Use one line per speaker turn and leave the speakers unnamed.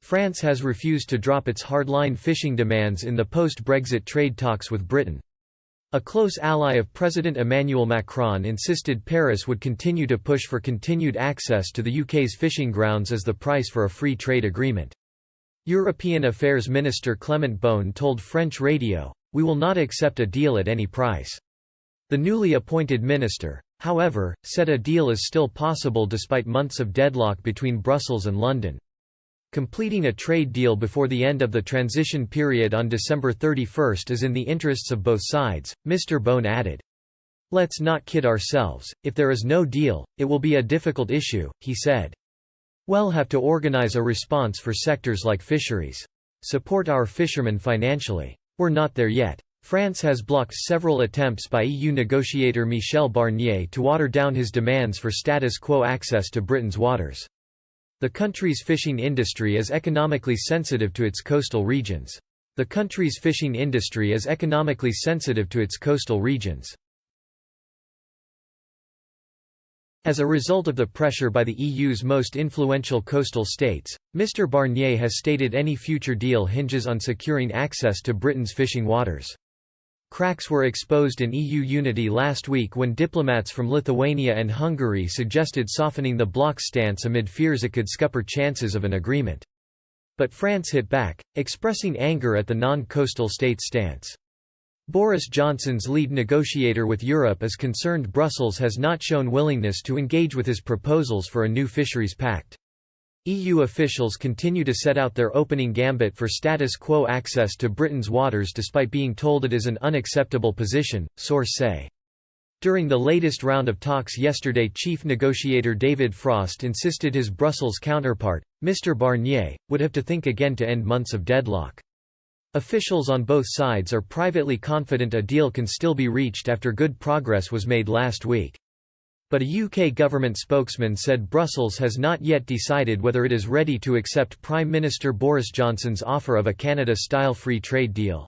France has refused to drop its hardline fishing demands in the post-Brexit trade talks with Britain. A close ally of President Emmanuel Macron insisted Paris would continue to push for continued access to the UK's fishing grounds as the price for a free trade agreement. European Affairs Minister Clement Beaune told French radio, "We will not accept a deal at any price." The newly appointed minister, however, said a deal is still possible despite months of deadlock between Brussels and London. Completing a trade deal before the end of the transition period on December 31 is in the interests of both sides, Mr. Beaune added. "Let's not kid ourselves, if there is no deal, it will be a difficult issue," he said. "We'll have to organise a response for sectors like fisheries. Support our fishermen financially. We're not there yet." France has blocked several attempts by EU negotiator Michel Barnier to water down his demands for status quo access to Britain's waters. The country's fishing industry is economically sensitive to its coastal regions. As a result of the pressure by the EU's most influential coastal states, Mr. Barnier has stated any future deal hinges on securing access to Britain's fishing waters. Cracks were exposed in EU unity last week when diplomats from Lithuania and Hungary suggested softening the bloc's stance amid fears it could scupper chances of an agreement. But France hit back, expressing anger at the non-coastal states' stance. Boris Johnson's lead negotiator with Europe is concerned Brussels has not shown willingness to engage with his proposals for a new fisheries pact. EU officials continue to set out their opening gambit for status quo access to Britain's waters despite being told it is an unacceptable position, sources say. During the latest round of talks yesterday, chief negotiator David Frost insisted his Brussels counterpart, Mr. Barnier, would have to think again to end months of deadlock. Officials on both sides are privately confident a deal can still be reached after good progress was made last week. But a UK government spokesman said Brussels has not yet decided whether it is ready to accept Prime Minister Boris Johnson's offer of a Canada-style free trade deal.